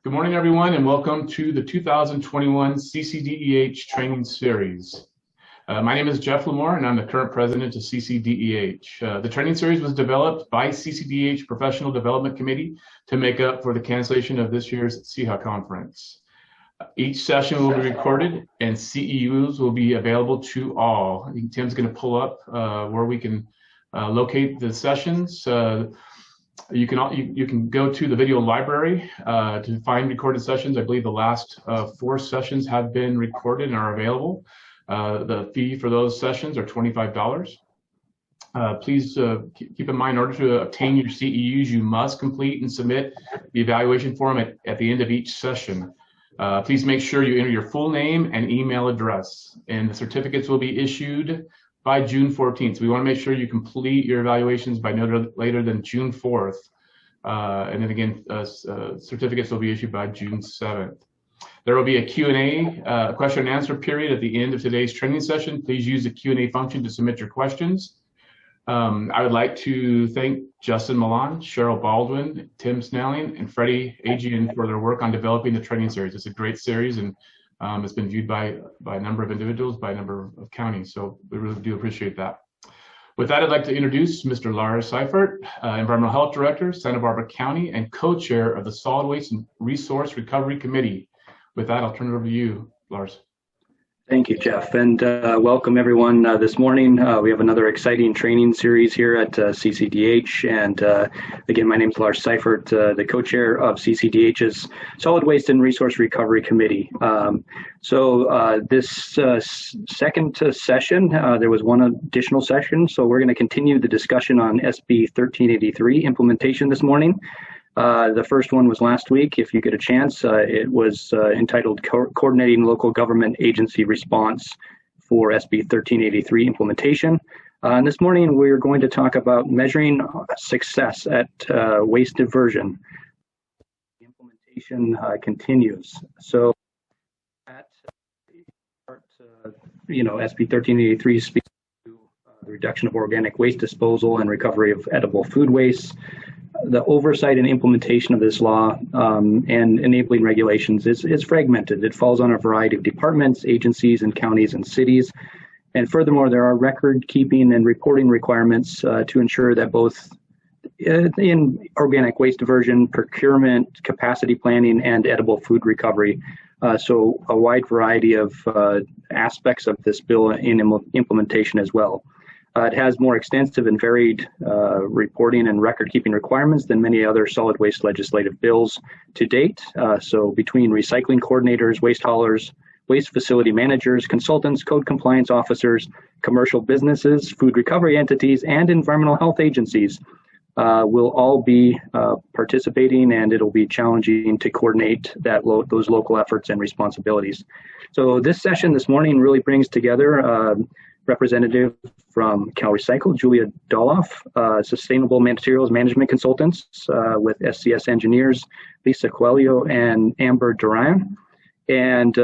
Good morning, everyone, and welcome to the 2021 CCDEH training series. My name is Jeff Lamore, and I'm the current president of CCDEH. The training series was developed by CCDEH Professional Development Committee to make up for the cancellation of this year's CEHA conference. Each session will be recorded, and CEUs will be available to all. Tim's going to pull up where we can locate the sessions. You can go to the video library to find recorded sessions. I believe the last 4 sessions have been recorded and are available. The fee for those sessions are $25. Please keep in mind, in order to obtain your CEUs, you must complete and submit the evaluation form at the end of each session. Please make sure you enter your full name and email address, and the certificates will be issued by June 14th. So we want to make sure you complete your evaluations by no later than June 4th. And then again, certificates will be issued by June 7th. There will be a Q&A, question and answer period at the end of today's training session. Please use the Q&A function to submit your questions. I would like to thank Justin Milan, Cheryl Baldwin, Tim Snelling, and Freddie Agian for their work on developing the training series. It's a great series, and it's been viewed by a number of individuals, by a number of counties, so we really do appreciate that. With that, I'd like to introduce Mr. Lars Seifert, Environmental Health Director, Santa Barbara County, and co-chair of the Solid Waste and Resource Recovery Committee. With that, I'll turn it over to you, Lars. Thank you, Jeff, and welcome everyone this morning. We have another exciting training series here at CCDEH, and again, my name is Lars Seifert, the co-chair of CCDEH's Solid Waste and Resource Recovery Committee. This second session, there was one additional session, so we're going to continue the discussion on SB 1383 implementation this morning. The first one was last week. If you get a chance, it was entitled Coordinating Local Government Agency Response for SB 1383 implementation. And this morning, we're going to talk about measuring success at waste diversion. The implementation continues. So at SB 1383 speaks to the reduction of organic waste disposal and recovery of edible food waste. The oversight and implementation of this law and enabling regulations is fragmented. It falls on a variety of departments, agencies, and counties and cities. And furthermore, there are record keeping and reporting requirements to ensure that both in organic waste diversion, procurement, capacity planning, and edible food recovery. So a wide variety of aspects of this bill in implementation as well. It has more extensive and varied reporting and record-keeping requirements than many other solid waste legislative bills to date. So between recycling coordinators, waste haulers, waste facility managers, consultants, code compliance officers, commercial businesses, food recovery entities, and environmental health agencies will all be participating, and it'll be challenging to coordinate those local efforts and responsibilities. So this session this morning really brings together representative from CalRecycle, Julia Dolloff, Sustainable Materials Management Consultants with SCS Engineers, Lisa Coelho, and Amber Duran. And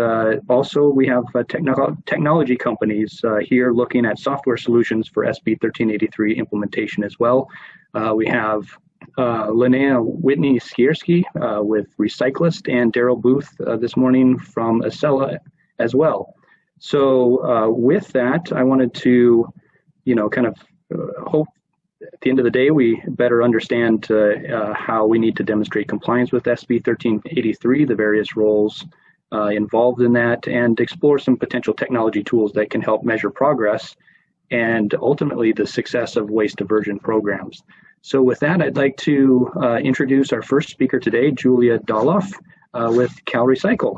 also we have technology companies here looking at software solutions for SB 1383 implementation as well. We have Linnea Whitney Skierski with Recyclist, and Darryl Booth this morning from Accela as well. So with that, I wanted to, hope at the end of the day, we better understand how we need to demonstrate compliance with SB 1383, the various roles involved in that, and explore some potential technology tools that can help measure progress and ultimately the success of waste diversion programs. So with that, I'd like to introduce our first speaker today, Julia Dolloff with CalRecycle.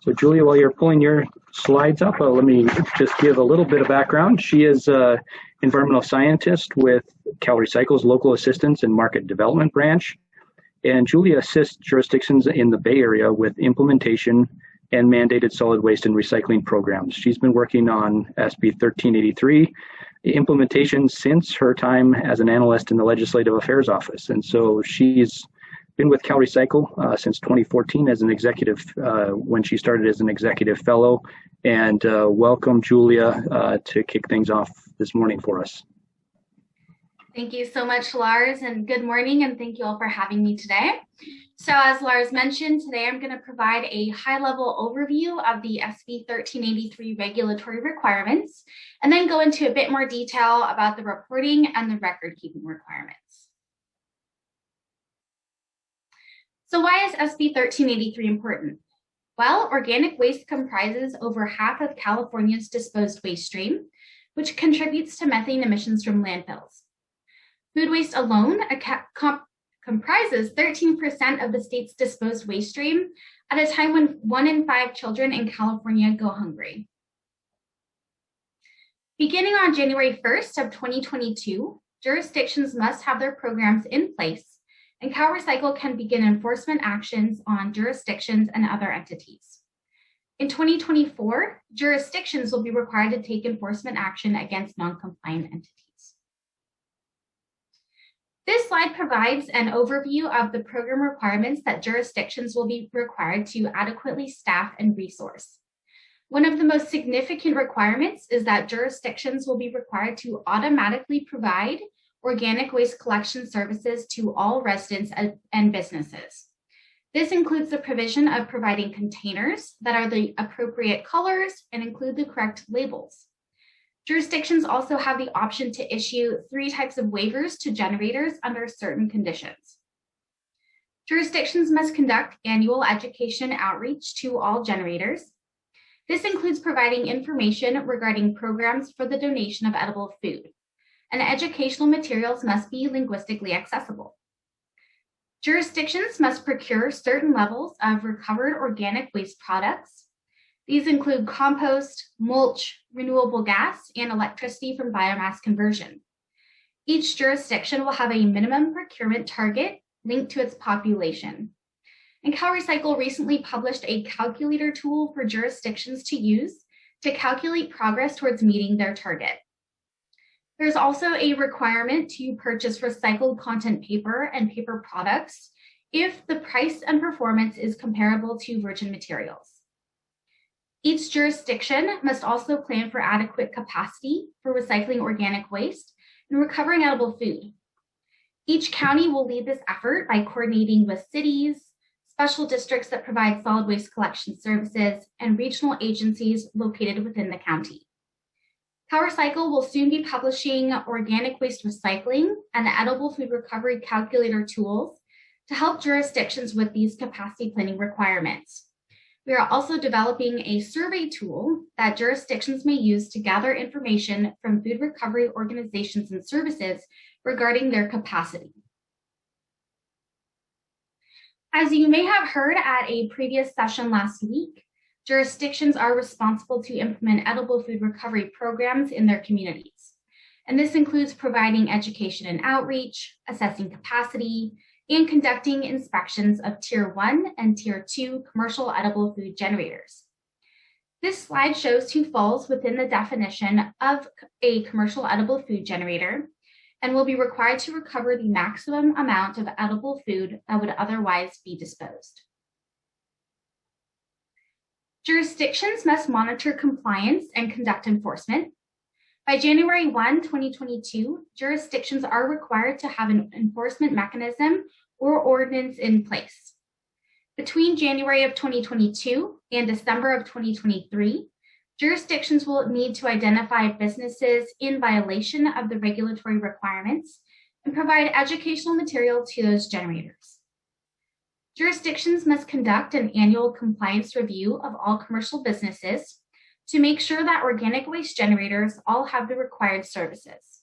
So Julia, while you're pulling your slides up, let me just give a little bit of background. She is an environmental scientist with CalRecycle's Local Assistance and Market Development Branch. And Julia assists jurisdictions in the Bay Area with implementation and mandated solid waste and recycling programs. She's been working on SB 1383 implementation since her time as an analyst in the Legislative Affairs Office. And so she's been with CalRecycle since 2014 as an executive, when she started as an executive fellow. And welcome, Julia, to kick things off this morning for us. Thank you so much, Lars, and good morning, and thank you all for having me today. So as Lars mentioned, today I'm going to provide a high-level overview of the SB 1383 regulatory requirements, and then go into a bit more detail about the reporting and the record-keeping requirements. So why is SB 1383 important? Well, organic waste comprises over half of California's disposed waste stream, which contributes to methane emissions from landfills. Food waste alone comprises 13% of the state's disposed waste stream at a time when 1 in 5 children in California go hungry. Beginning on January 1st of 2022, jurisdictions must have their programs in place, and CalRecycle can begin enforcement actions on jurisdictions and other entities. In 2024, jurisdictions will be required to take enforcement action against non-compliant entities. This slide provides an overview of the program requirements that jurisdictions will be required to adequately staff and resource. One of the most significant requirements is that jurisdictions will be required to automatically provide organic waste collection services to all residents and businesses. This includes the provision of providing containers that are the appropriate colors and include the correct labels. Jurisdictions also have the option to issue 3 types of waivers to generators under certain conditions. Jurisdictions must conduct annual education outreach to all generators. This includes providing information regarding programs for the donation of edible food, and educational materials must be linguistically accessible. Jurisdictions must procure certain levels of recovered organic waste products. These include compost, mulch, renewable gas, and electricity from biomass conversion. Each jurisdiction will have a minimum procurement target linked to its population. And CalRecycle recently published a calculator tool for jurisdictions to use to calculate progress towards meeting their target. There's also a requirement to purchase recycled content paper and paper products if the price and performance is comparable to virgin materials. Each jurisdiction must also plan for adequate capacity for recycling organic waste and recovering edible food. Each county will lead this effort by coordinating with cities, special districts that provide solid waste collection services, and regional agencies located within the county. CalRecycle will soon be publishing organic waste recycling and the edible food recovery calculator tools to help jurisdictions with these capacity planning requirements. We are also developing a survey tool that jurisdictions may use to gather information from food recovery organizations and services regarding their capacity. As you may have heard at a previous session last week, jurisdictions are responsible to implement edible food recovery programs in their communities. And this includes providing education and outreach, assessing capacity, and conducting inspections of Tier 1 and Tier 2 commercial edible food generators. This slide shows who falls within the definition of a commercial edible food generator and will be required to recover the maximum amount of edible food that would otherwise be disposed. Jurisdictions must monitor compliance and conduct enforcement. By January 1, 2022, jurisdictions are required to have an enforcement mechanism or ordinance in place. Between January of 2022 and December of 2023, jurisdictions will need to identify businesses in violation of the regulatory requirements and provide educational material to those generators. Jurisdictions must conduct an annual compliance review of all commercial businesses to make sure that organic waste generators all have the required services.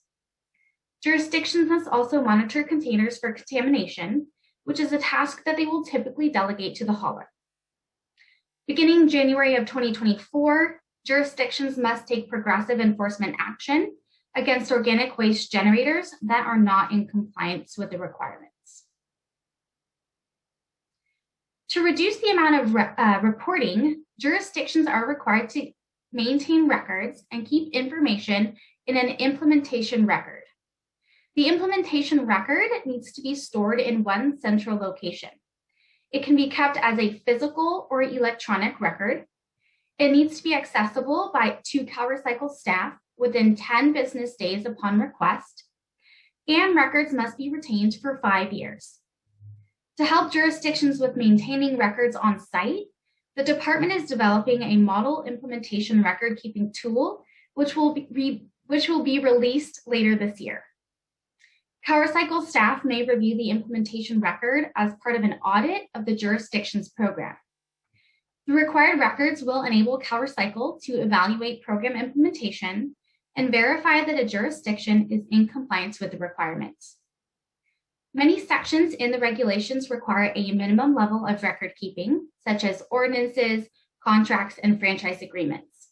Jurisdictions must also monitor containers for contamination, which is a task that they will typically delegate to the hauler. Beginning January of 2024, jurisdictions must take progressive enforcement action against organic waste generators that are not in compliance with the requirements. To reduce the amount of reporting, jurisdictions are required to maintain records and keep information in an implementation record. The implementation record needs to be stored in one central location. It can be kept as a physical or electronic record. It needs to be accessible to CalRecycle staff within 10 business days upon request, and records must be retained for 5 years. To help jurisdictions with maintaining records on site, the department is developing a model implementation record-keeping tool, which will be released later this year. CalRecycle staff may review the implementation record as part of an audit of the jurisdiction's program. The required records will enable CalRecycle to evaluate program implementation and verify that a jurisdiction is in compliance with the requirements. Many sections in the regulations require a minimum level of record keeping, such as ordinances, contracts, and franchise agreements.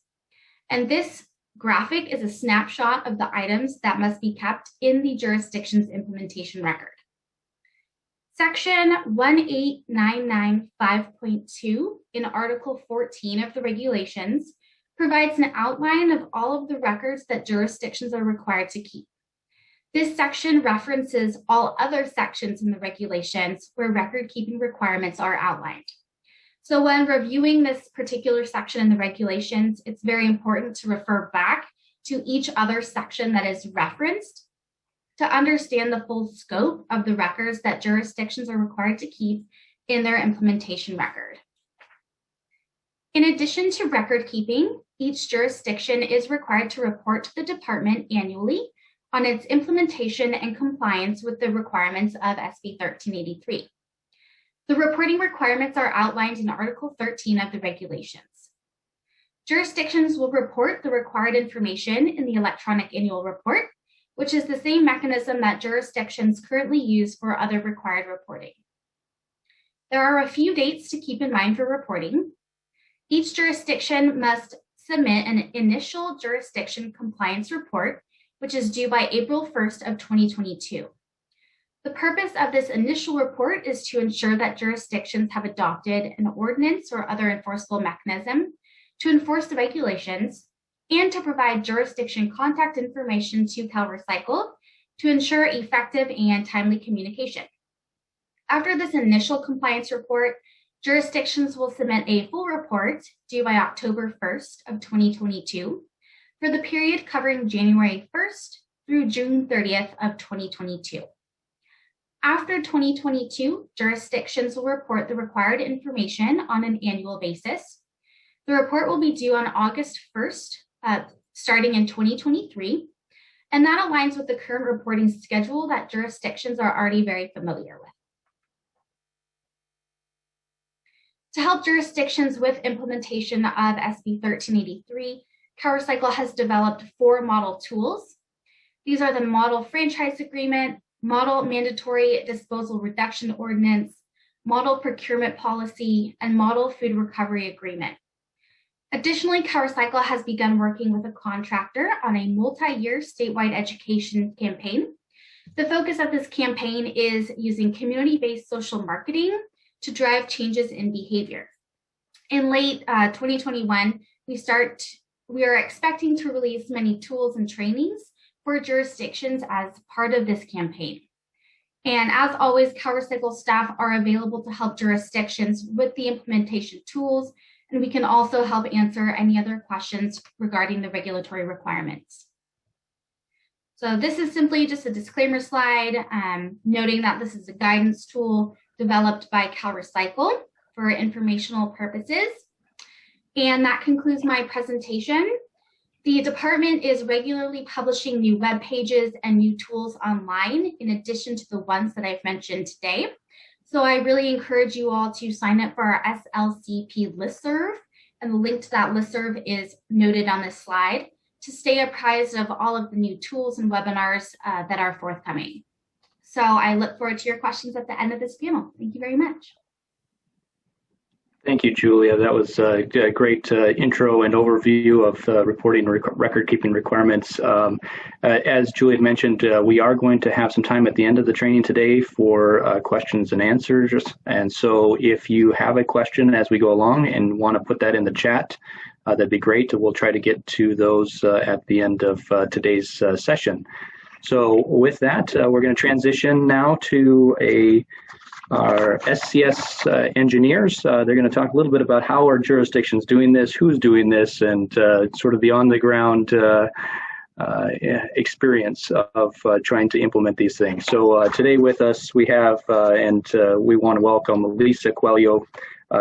And this graphic is a snapshot of the items that must be kept in the jurisdiction's implementation record. Section 18995.2 in Article 14 of the regulations provides an outline of all of the records that jurisdictions are required to keep. This section references all other sections in the regulations where record-keeping requirements are outlined. So when reviewing this particular section in the regulations, it's very important to refer back to each other section that is referenced to understand the full scope of the records that jurisdictions are required to keep in their implementation record. In addition to record keeping, each jurisdiction is required to report to the department annually on its implementation and compliance with the requirements of SB 1383. The reporting requirements are outlined in Article 13 of the regulations. Jurisdictions will report the required information in the electronic annual report, which is the same mechanism that jurisdictions currently use for other required reporting. There are a few dates to keep in mind for reporting. Each jurisdiction must submit an initial jurisdiction compliance report, which is due by April 1st of 2022. The purpose of this initial report is to ensure that jurisdictions have adopted an ordinance or other enforceable mechanism to enforce the regulations and to provide jurisdiction contact information to CalRecycle to ensure effective and timely communication. After this initial compliance report, jurisdictions will submit a full report due by October 1st of 2022 for the period covering January 1st through June 30th of 2022. After 2022, jurisdictions will report the required information on an annual basis. The report will be due on August 1st, starting in 2023, and that aligns with the current reporting schedule that jurisdictions are already very familiar with. To help jurisdictions with implementation of SB 1383, CalRecycle has developed 4 model tools. These are the Model Franchise Agreement, Model Mandatory Disposal Reduction Ordinance, Model Procurement Policy, and Model Food Recovery Agreement. Additionally, CalRecycle has begun working with a contractor on a multi-year statewide education campaign. The focus of this campaign is using community-based social marketing to drive changes in behavior. In late 2021, we are expecting to release many tools and trainings for jurisdictions as part of this campaign. And as always, CalRecycle staff are available to help jurisdictions with the implementation tools, and we can also help answer any other questions regarding the regulatory requirements. So this is simply just a disclaimer slide, noting that this is a guidance tool developed by CalRecycle for informational purposes. And that concludes my presentation. The department is regularly publishing new web pages and new tools online, in addition to the ones that I've mentioned today. So I really encourage you all to sign up for our SLCP listserv, and the link to that listserv is noted on this slide to stay apprised of all of the new tools and webinars that are forthcoming. So I look forward to your questions at the end of this panel. Thank you very much. Thank you, Julia. That was a great intro and overview of reporting record-keeping requirements. As Julia mentioned, we are going to have some time at the end of the training today for questions and answers. And so if you have a question as we go along and want to put that in the chat, that'd be great. We'll try to get to those at the end of today's session. So with that, we're going to transition now to our SCS engineers. They're going to talk a little bit about how our jurisdiction's doing this, who's doing this, and sort of the on-the-ground experience of trying to implement these things. So today with us we have, and we want to welcome Lisa Coelho.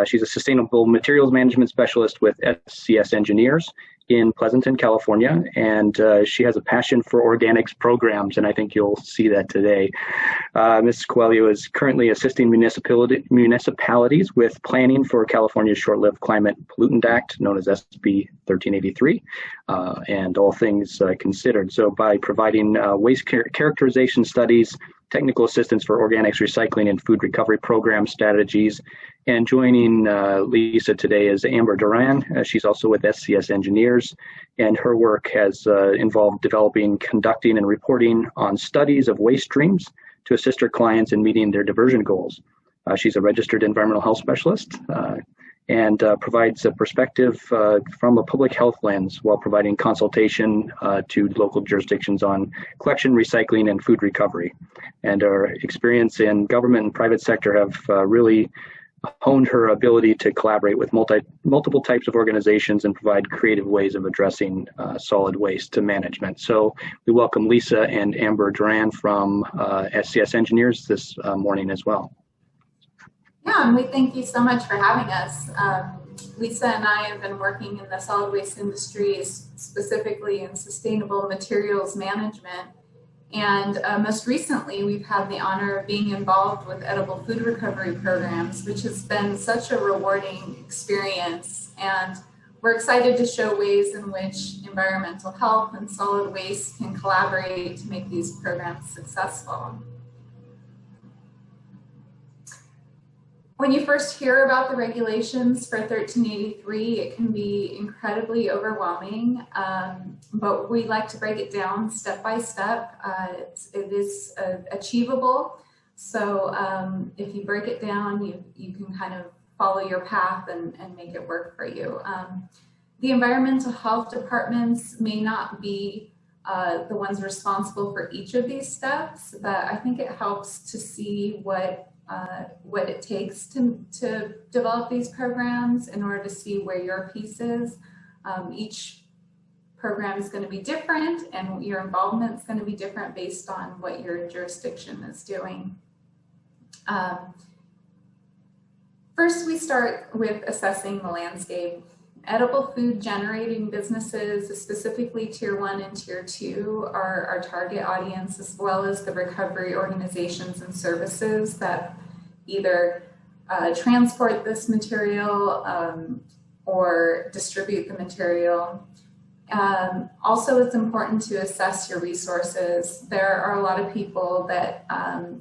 She's a Sustainable Materials Management Specialist with SCS Engineers in Pleasanton, California, and she has a passion for organics programs, and I think you'll see that today. Ms. Coelho is currently assisting municipalities with planning for California's short-lived Climate Pollutant Act, known as SB 1383, and all things considered. So by providing waste characterization studies, technical assistance for organics recycling and food recovery program strategies. And joining Lisa today is Amber Duran. She's also with SCS Engineers, and her work has involved developing, conducting, and reporting on studies of waste streams to assist her clients in meeting their diversion goals. She's a registered environmental health specialist and provides a perspective from a public health lens while providing consultation to local jurisdictions on collection, recycling, and food recovery. And her experience in government and private sector have really honed her ability to collaborate with multiple types of organizations and provide creative ways of addressing solid waste to management. So we welcome Lisa and Amber Duran from SCS Engineers this morning as well. Yeah, and we thank you so much for having us. Lisa and I have been working in the solid waste industry, specifically in sustainable materials management. And most recently, we've had the honor of being involved with edible food recovery programs, which has been such a rewarding experience. And we're excited to show ways in which environmental health and solid waste can collaborate to make these programs successful. When you first hear about the regulations for 1383, it can be incredibly overwhelming, but we like to break it down step by step. It is achievable, so if you break it down, you can kind of follow your path and make it work for you. The environmental health departments may not be the ones responsible for each of these steps, but I think it helps to see what it takes to develop these programs in order to see where your piece is. Each program is going to be different, and your involvement is going to be different based on what your jurisdiction is doing. First, we start with assessing the landscape. Edible food generating businesses, specifically Tier 1 and Tier 2, are our target audience, as well as the recovery organizations and services that either transport this material or distribute the material. Also, it's important to assess your resources. There are a lot of people that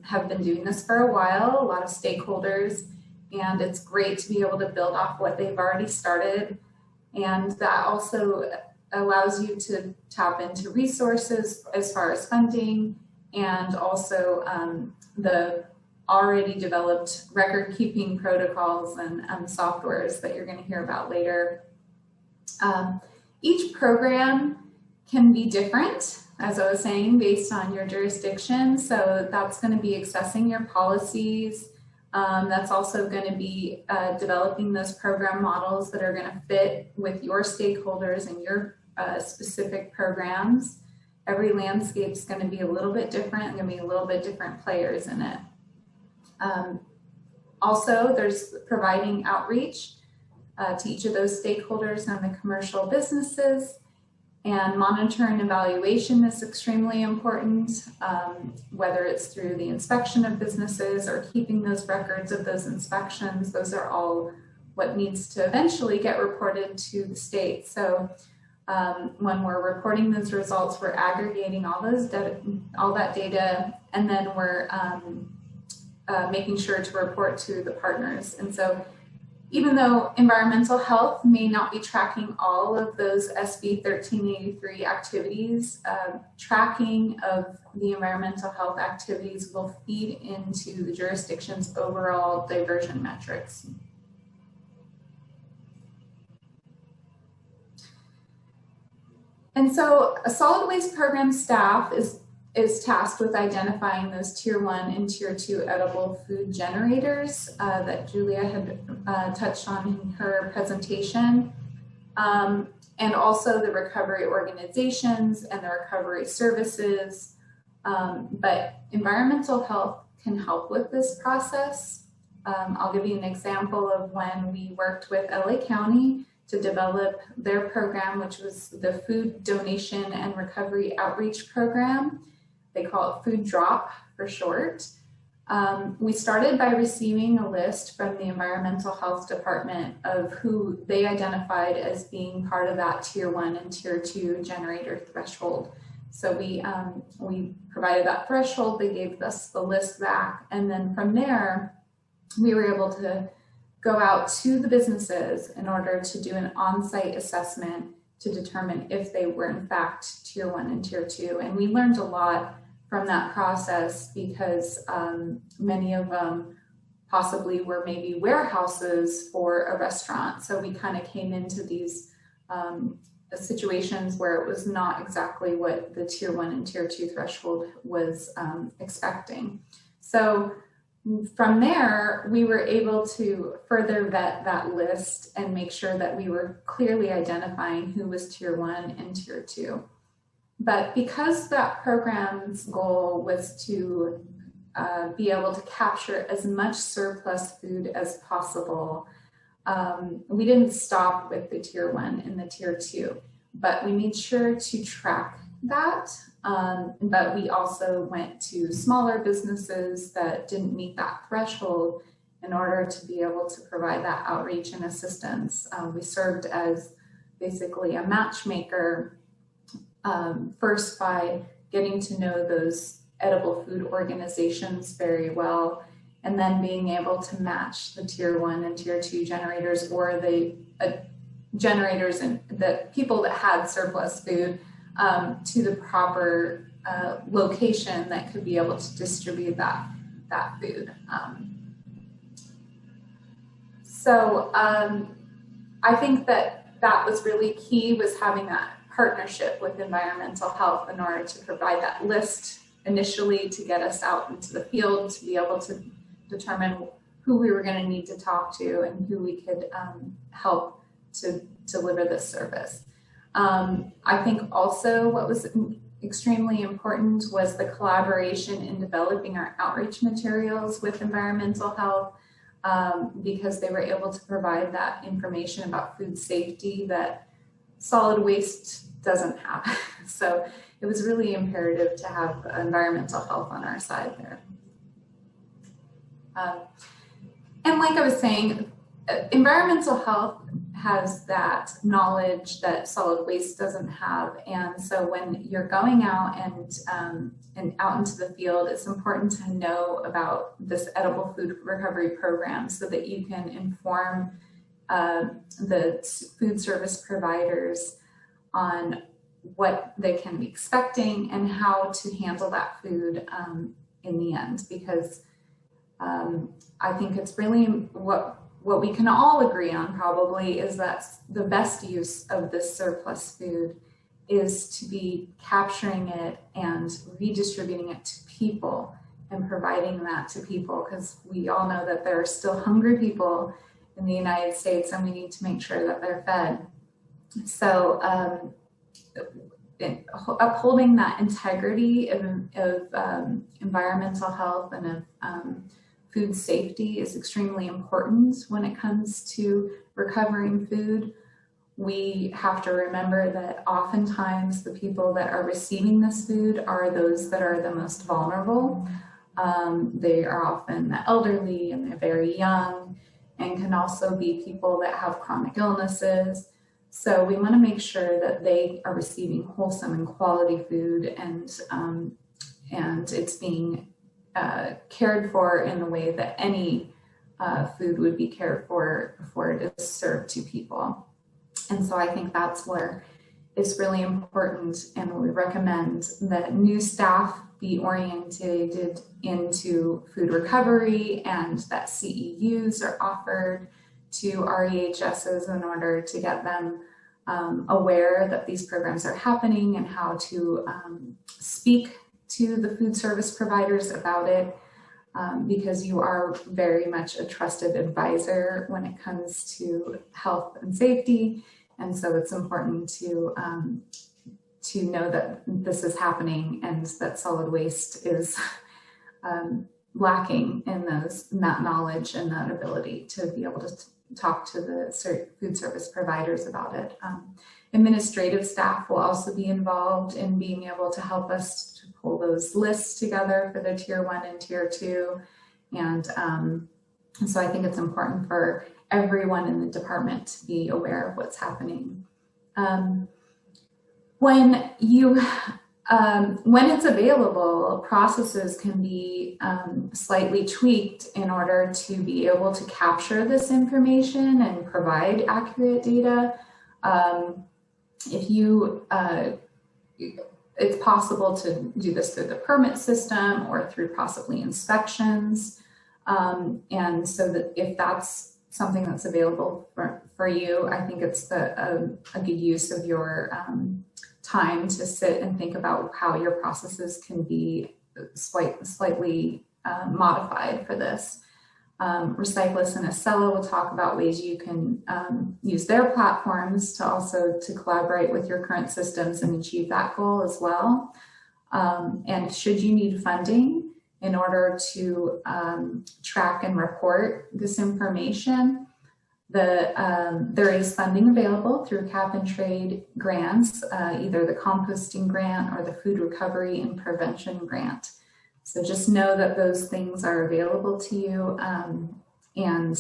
have been doing this for a while, a lot of stakeholders, and it's great to be able to build off what they've already started. And that also allows you to tap into resources as far as funding, and also the already developed record keeping protocols and softwares that you're going to hear about later. Each program can be different, as I was saying, based on your jurisdiction. So that's going to be accessing your policies. That's also going to be developing those program models that are going to fit with your stakeholders and your specific programs. Every landscape is going to be a little bit different, going to be a little bit different players in it. Also, there's providing outreach to each of those stakeholders and the commercial businesses. And monitor and evaluation is extremely important, whether it's through the inspection of businesses or keeping those records of those inspections. Those are all what needs to eventually get reported to the state. So when we're reporting those results, we're aggregating all that data, and then we're making sure to report to the partners. And so even though environmental health may not be tracking all of those SB 1383 activities, tracking of the environmental health activities will feed into the jurisdiction's overall diversion metrics. And so a solid waste program staff is tasked with identifying those Tier 1 and Tier 2 edible food generators that Julia had touched on in her presentation. and also the recovery organizations and the recovery services. But environmental health can help with this process. I'll give you an example of when we worked with LA County to develop their program, which was the Food Donation and Recovery Outreach Program. They call it Food Drop for short. We started by receiving a list from the Environmental Health Department of who they identified as being part of that Tier 1 and Tier 2 generator threshold. So we provided that threshold, they gave us the list back, and then from there, we were able to go out to the businesses in order to do an on-site assessment to determine if they were in fact Tier 1 and Tier 2. And we learned a lot from that process because many of them possibly were maybe warehouses for a restaurant. So we kind of came into these situations where it was not exactly what the Tier 1 and Tier 2 threshold was expecting. So from there, we were able to further vet that list and make sure that we were clearly identifying who was Tier 1 and Tier 2. But because that program's goal was to be able to capture as much surplus food as possible, we didn't stop with the Tier 1 and the Tier 2, but we made sure to track that. But we also went to smaller businesses that didn't meet that threshold in order to be able to provide that outreach and assistance. We served as basically a matchmaker, first by getting to know those edible food organizations very well, and then being able to match the Tier 1 and Tier 2 generators, or the generators and the people that had surplus food to the proper location that could be able to distribute that food. So I think that was really key, was having that partnership with environmental health in order to provide that list initially to get us out into the field to be able to determine who we were going to need to talk to and who we could help to deliver this service. I think also what was extremely important was the collaboration in developing our outreach materials with environmental health, because they were able to provide that information about food safety that solid waste doesn't have. So it was really imperative to have environmental health on our side there. And like I was saying, environmental health has that knowledge that solid waste doesn't have. And so when you're going out and out into the field, it's important to know about this edible food recovery program so that you can inform the food service providers on what they can be expecting and how to handle that food in the end. Because I think it's really what we can all agree on probably is that the best use of this surplus food is to be capturing it and redistributing it to people and providing that to people, because we all know that there are still hungry people in the United States and we need to make sure that they're fed. So upholding that integrity of environmental health and of food safety is extremely important when it comes to recovering food. We have to remember that oftentimes the people that are receiving this food are those that are the most vulnerable. They are often the elderly and they're very young, and can also be people that have chronic illnesses. So we want to make sure that they are receiving wholesome and quality food, and it's being cared for in the way that any food would be cared for before it is served to people. And so I think that's where it's really important, and we recommend that new staff be oriented into food recovery and that CEUs are offered to REHSs in order to get them aware that these programs are happening and how to speak to the food service providers about it, because you are very much a trusted advisor when it comes to health and safety, And so it's important to know that this is happening and that solid waste is lacking in that knowledge and that ability to be able to talk to the food service providers about it. Administrative staff will also be involved in being able to help us to pull those lists together for the tier 1 and tier 2. And so I think it's important for everyone in the department to be aware of what's happening. When it's available, processes can be slightly tweaked in order to be able to capture this information and provide accurate data. It's possible to do this through the permit system or through possibly inspections. And so that if that's something that's available for you, I think it's a good use of your time to sit and think about how your processes can be slightly modified for this. Recyclist and Accela will talk about ways you can use their platforms to collaborate with your current systems and achieve that goal as well. And should you need funding in order to track and report this information, there is funding available through cap and trade grants, either the composting grant or the food recovery and prevention grant. So just know that those things are available to you. And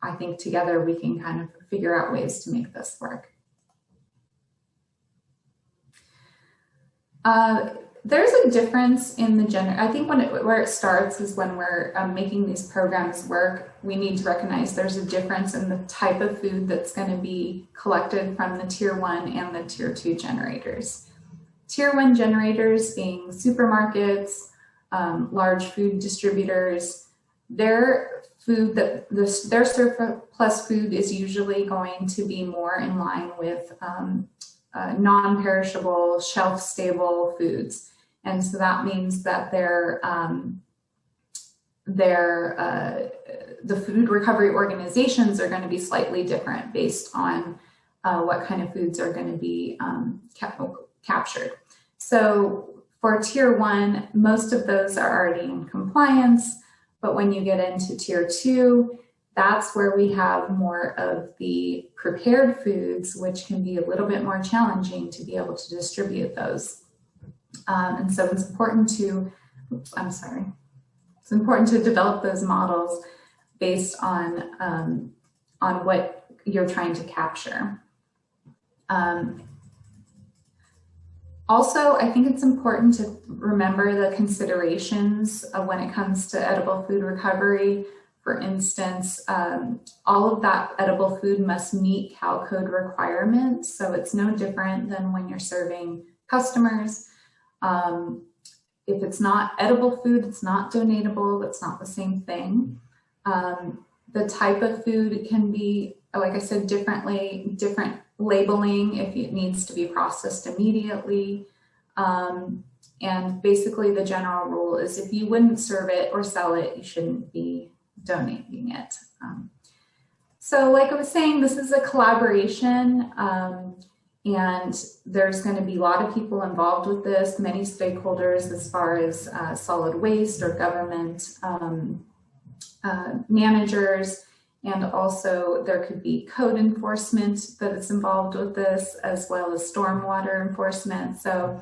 I think together we can kind of figure out ways to make this work. There's a difference in the I think where it starts is when we're making these programs work, we need to recognize there's a difference in the type of food that's going to be collected from the tier 1 and the tier 2 generators. Tier 1 generators being supermarkets, large food distributors, their surplus food is usually going to be more in line with non-perishable, shelf-stable foods. And so that means that the food recovery organizations are going to be slightly different based on what kind of foods are going to be captured. So for tier 1, most of those are already in compliance, but when you get into tier 2, that's where we have more of the prepared foods, which can be a little bit more challenging to be able to distribute those. And so it's important to, it's important to develop those models based on what you're trying to capture. Also, I think it's important to remember the considerations of when it comes to edible food recovery. For instance, all of that edible food must meet Cal Code requirements. So it's no different than when you're serving customers. If it's not edible food, it's not donatable, that's not the same thing. The type of food can be, like I said, different labeling if it needs to be processed immediately. And basically the general rule is if you wouldn't serve it or sell it, you shouldn't be donating it. So like I was saying, this is a collaboration. And there's going to be a lot of people involved with this, many stakeholders as far as solid waste or government managers, and also there could be code enforcement that is involved with this, as well as stormwater enforcement. So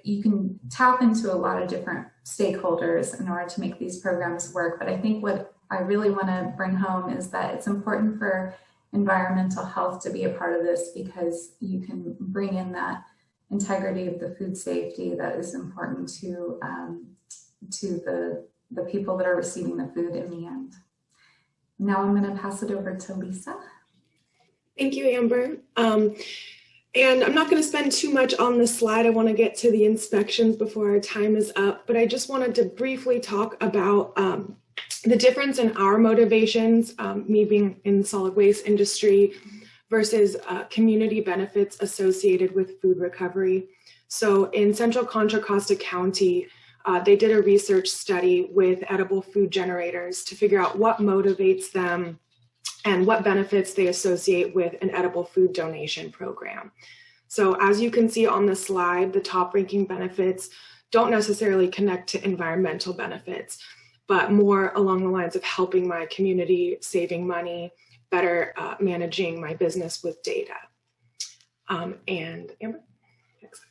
you can tap into a lot of different stakeholders in order to make these programs work. But I think what I really want to bring home is that it's important for environmental health to be a part of this, because you can bring in that integrity of the food safety that is important to the people that are receiving the food in the end. Now I'm going to pass it over to Lisa. Thank you, Amber. And I'm not going to spend too much on this slide. I want to get to the inspections before our time is up, but I just wanted to briefly talk about the difference in our motivations, me being in the solid waste industry, versus community benefits associated with food recovery. So in Central Contra Costa County, they did a research study with edible food generators to figure out what motivates them and what benefits they associate with an edible food donation program. So as you can see on the slide, the top ranking benefits don't necessarily connect to environmental benefits, but more along the lines of helping my community, saving money, better managing my business with data. And Amber, next slide.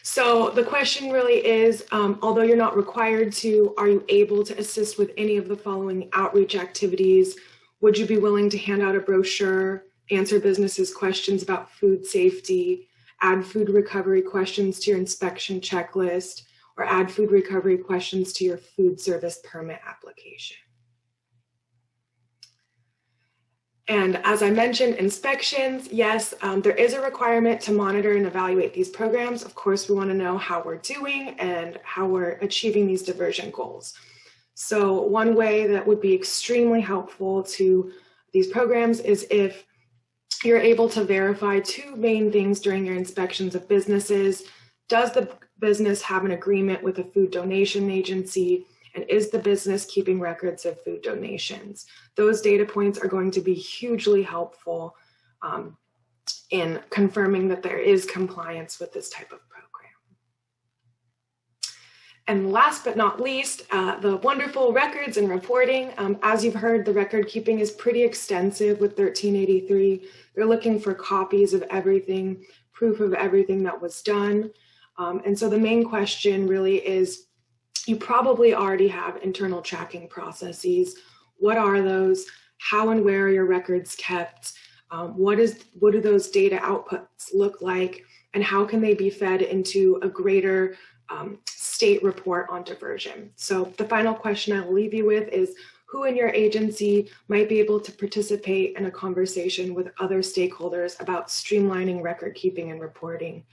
So the question really is, although you're not required to, are you able to assist with any of the following outreach activities? Would you be willing to hand out a brochure, answer businesses' questions about food safety, add food recovery questions to your inspection checklist, or add food recovery questions to your food service permit application? And as I mentioned, inspections, yes, there is a requirement to monitor and evaluate these programs. Of course, we want to know how we're doing and how we're achieving these diversion goals. So one way that would be extremely helpful to these programs is if you're able to verify two main things during your inspections of businesses. Does the business have an agreement with a food donation agency? And is the business keeping records of food donations? Those data points are going to be hugely helpful in confirming that there is compliance with this type of program. And last but not least, the wonderful records and reporting. As you've heard, the record keeping is pretty extensive with 1383. They're looking for copies of everything, proof of everything that was done. And so the main question really is, you probably already have internal tracking processes. What are those? How and where are your records kept? What do those data outputs look like? And how can they be fed into a greater state report on diversion? So the final question I will leave you with is, who in your agency might be able to participate in a conversation with other stakeholders about streamlining record keeping and reporting?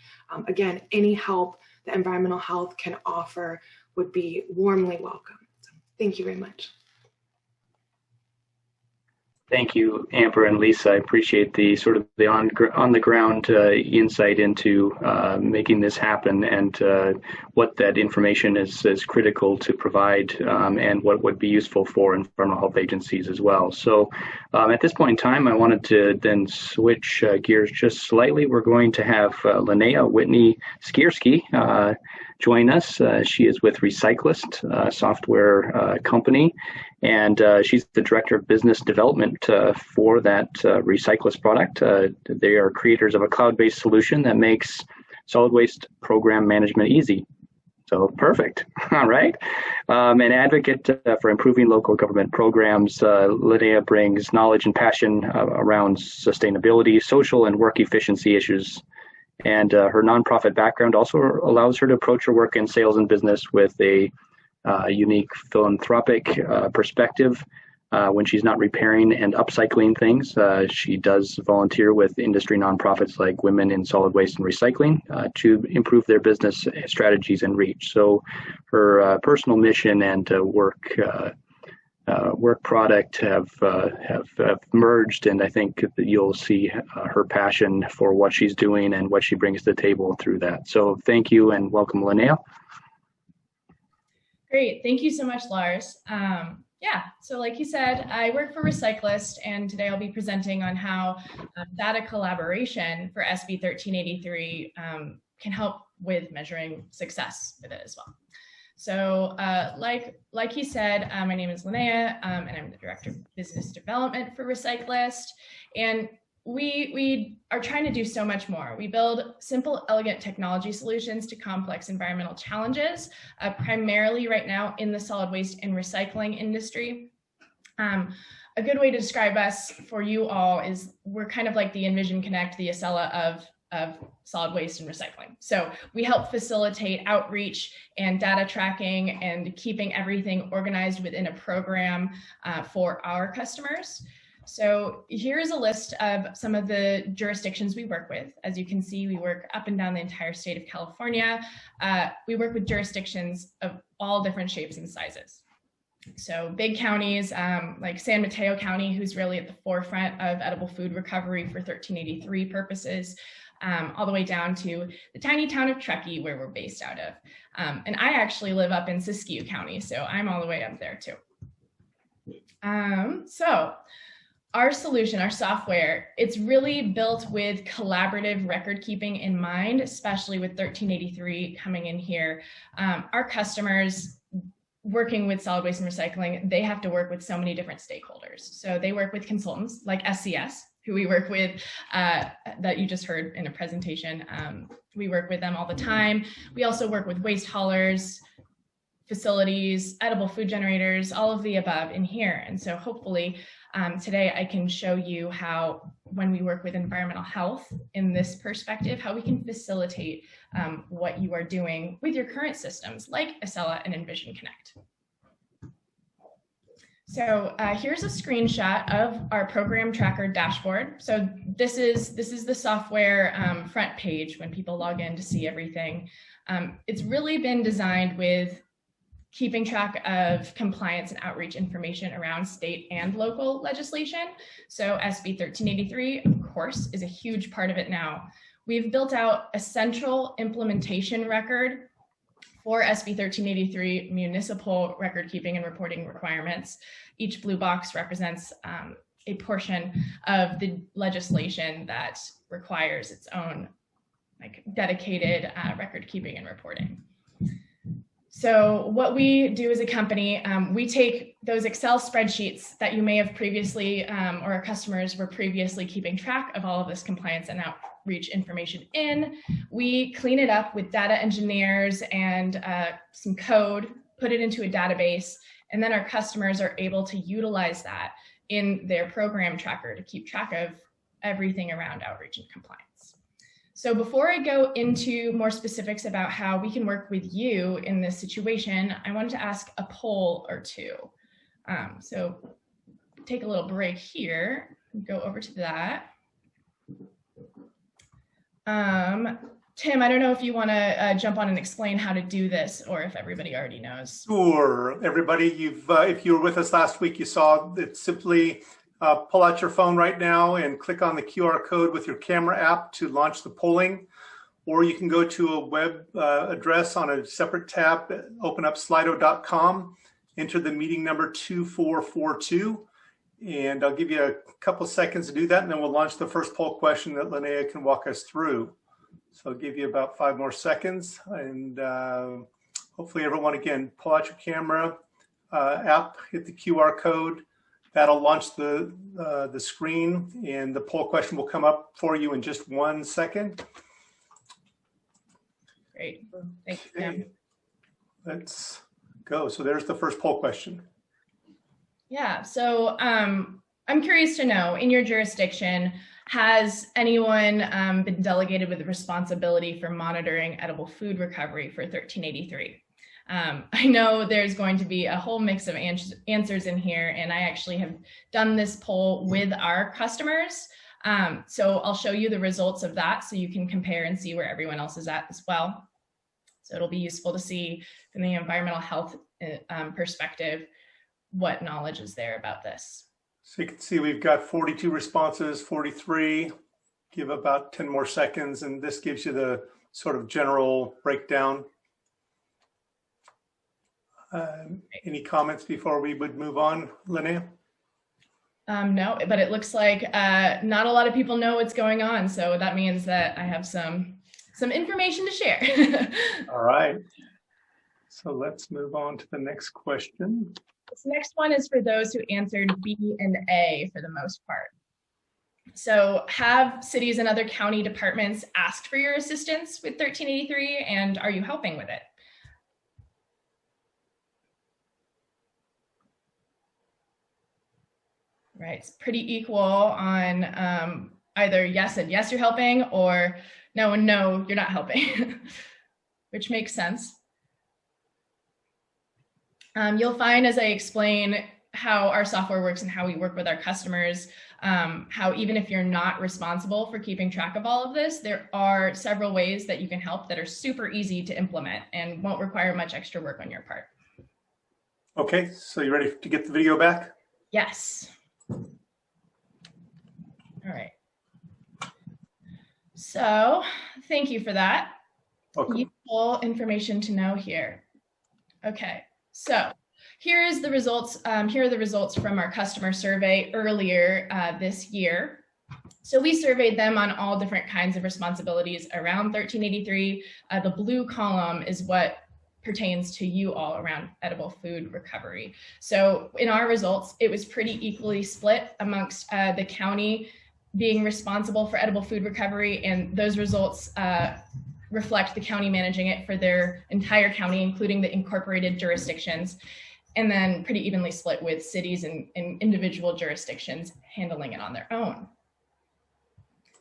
Again, any help that environmental health can offer would be warmly welcome. So thank you very much. Thank you, Amber and Lisa. I appreciate the sort of the on the ground insight into making this happen, and what that information is critical to provide, and what would be useful for environmental health agencies as well. So at this point in time, I wanted to then switch gears just slightly. We're going to have Linnea Whitney Skierski join us. She is with Recyclist, a software company, and she's the Director of Business Development for that Recyclist product. They are creators of a cloud-based solution that makes solid waste program management easy. So perfect, all right. An advocate for improving local government programs, Linnea brings knowledge and passion around sustainability, social and work efficiency issues. And her nonprofit background also allows her to approach her work in sales and business with a unique philanthropic perspective. When she's not repairing and upcycling things, she does volunteer with industry nonprofits like Women in Solid Waste and Recycling to improve their business strategies and reach. So her personal mission and work product have merged, and I think that you'll see her passion for what she's doing and what she brings to the table through that. So thank you and welcome, Linnea. Great, thank you so much, Lars. Yeah, so like you said, I work for Recyclist, and today I'll be presenting on how data collaboration for SB 1383 can help with measuring success with it as well. So like he said, my name is Linnea, and I'm the Director of Business Development for Recyclist. And we are trying to do so much more. We build simple, elegant technology solutions to complex environmental challenges, primarily right now in the solid waste and recycling industry. A good way to describe us for you all is we're kind of like the Envision Connect, the Accela of solid waste and recycling. So we help facilitate outreach and data tracking and keeping everything organized within a program for our customers. So here's a list of some of the jurisdictions we work with. As you can see, we work up and down the entire state of California. We work with jurisdictions of all different shapes and sizes. So big counties like San Mateo County, who's really at the forefront of edible food recovery for 1383 purposes, all the way down to the tiny town of Truckee, where we're based out of. And I actually live up in Siskiyou County, so I'm all the way up there too. So our solution, our software, it's really built with collaborative record keeping in mind, especially with 1383 coming in here. Our customers working with solid waste and recycling, they have to work with so many different stakeholders. So they work with consultants like SCS, who we work with, that you just heard in a presentation. We work with them all the time. We also work with waste haulers, facilities, edible food generators, all of the above in here. And so hopefully today I can show you how, when we work with environmental health in this perspective, how we can facilitate what you are doing with your current systems like Accela and Envision Connect. So here's a screenshot of our program tracker dashboard. So this is the software front page when people log in to see everything. It's really been designed with keeping track of compliance and outreach information around state and local legislation. So SB 1383, of course, is a huge part of it now. We've built out a central implementation record for SB 1383 municipal record keeping and reporting requirements. Each blue box represents a portion of the legislation that requires its own dedicated record keeping and reporting. So what we do as a company, we take those Excel spreadsheets that you may have previously, or our customers were previously keeping track of all of this compliance and outreach information in. We clean it up with data engineers and some code, put it into a database, and then our customers are able to utilize that in their program tracker to keep track of everything around outreach and compliance. So before I go into more specifics about how we can work with you in this situation, I wanted to ask a poll or two. So take a little break here, go over to that. Tim, I don't know if you want to jump on and explain how to do this, or if everybody already knows. Sure, everybody, if you were with us last week, you saw that simply pull out your phone right now and click on the QR code with your camera app to launch the polling, or you can go to a web address on a separate tab, open up slido.com, enter the meeting number 2442, and I'll give you a couple seconds to do that, and then we'll launch the first poll question that Linnea can walk us through. So I'll give you about 5 more seconds, and hopefully everyone, again, pull out your camera app, hit the QR code. That'll launch the screen, and the poll question will come up for you in just 1 second. Great, thanks. Okay. Let's go. So there's the first poll question. Yeah, so I'm curious to know, in your jurisdiction, has anyone been delegated with the responsibility for monitoring edible food recovery for 1383? I know there's going to be a whole mix of answers in here, and I actually have done this poll with our customers. So I'll show you the results of that so you can compare and see where everyone else is at as well. So it'll be useful to see from the environmental health perspective what knowledge is there about this. So you can see we've got 42 responses, 43. Give about 10 more seconds, and this gives you the sort of general breakdown. Any comments before we would move on, Linnea? No, but it looks like not a lot of people know what's going on, so that means that I have some information to share. All right. So let's move on to the next question. This next one is for those who answered B and A for the most part. So have cities and other county departments asked for your assistance with 1383, and are you helping with it? Right, it's pretty equal on either yes and yes you're helping, or no and no you're not helping, which makes sense. You'll find as I explain how our software works and how we work with our customers, how even if you're not responsible for keeping track of all of this, there are several ways that you can help that are super easy to implement and won't require much extra work on your part. Okay, so you ready to get the video back? Yes. All right. So thank you for that. Welcome. Useful information to know here. Okay, so here are the results from our customer survey earlier this year. So we surveyed them on all different kinds of responsibilities around 1383. The blue column is what pertains to you all around edible food recovery. So in our results, it was pretty equally split amongst the county being responsible for edible food recovery, and those results reflect the county managing it for their entire county, including the incorporated jurisdictions, and then pretty evenly split with cities and individual jurisdictions handling it on their own.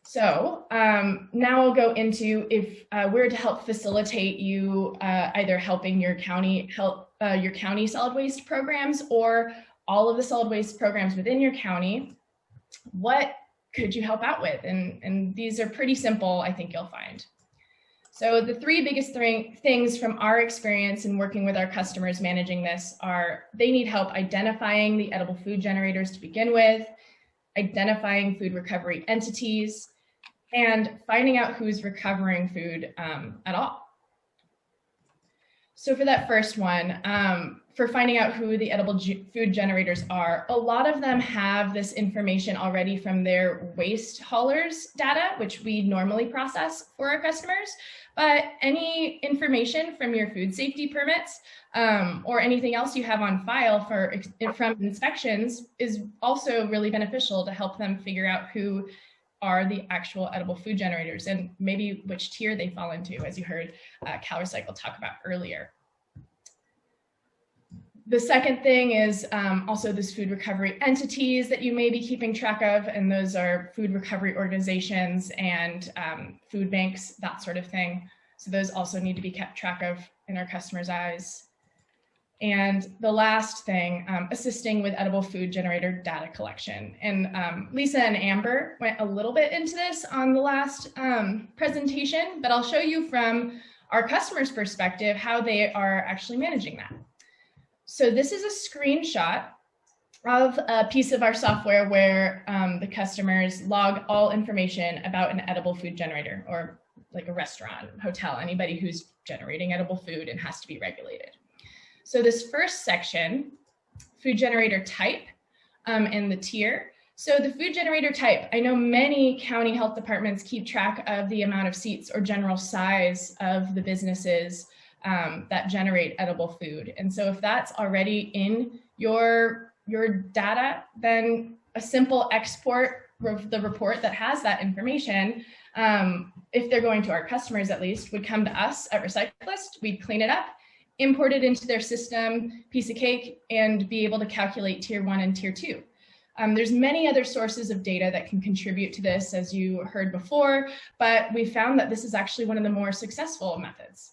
So now I'll go into if we're to help facilitate you either helping your county solid waste programs or all of the solid waste programs within your county, what could you help out with? And these are pretty simple, I think you'll find. So the three biggest things from our experience in working with our customers managing this are they need help identifying the edible food generators to begin with, identifying food recovery entities, and finding out who's recovering food at all. So for that first one, for finding out who the edible food generators are, a lot of them have this information already from their waste haulers data, which we normally process for our customers. But any information from your food safety permits or anything else you have on file from inspections is also really beneficial to help them figure out who are the actual edible food generators and maybe which tier they fall into, as you heard CalRecycle talk about earlier. The second thing is also those food recovery entities that you may be keeping track of, and those are food recovery organizations and food banks, that sort of thing. So those also need to be kept track of in our customers' eyes. And the last thing, assisting with edible food generator data collection. And Lisa and Amber went a little bit into this on the last presentation, but I'll show you from our customers' perspective how they are actually managing that. So this is a screenshot of a piece of our software where the customers log all information about an edible food generator, or like a restaurant, hotel, anybody who's generating edible food and has to be regulated. So this first section, food generator type and the tier. So the food generator type, I know many county health departments keep track of the amount of seats or general size of the businesses that generate edible food. And so if that's already in your data, then a simple export of the report that has that information, if they're going to our customers at least, would come to us at Recyclist. We'd clean it up, import it into their system, piece of cake, and be able to calculate tier 1 and tier 2. There's many other sources of data that can contribute to this, as you heard before, but we found that this is actually one of the more successful methods.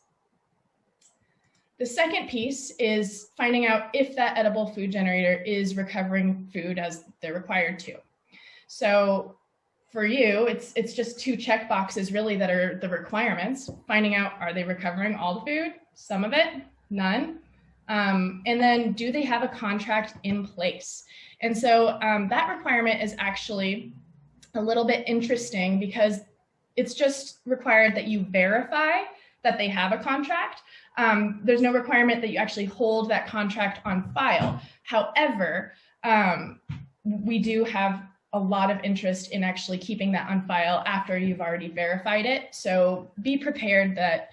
The second piece is finding out if that edible food generator is recovering food as they're required to. So for you, it's just two check boxes really that are the requirements, finding out, are they recovering all the food? Some of it, none. And then do they have a contract in place? And so that requirement is actually a little bit interesting because it's just required that you verify that they have a contract. There's no requirement that you actually hold that contract on file. However, we do have a lot of interest in actually keeping that on file after you've already verified it. So be prepared that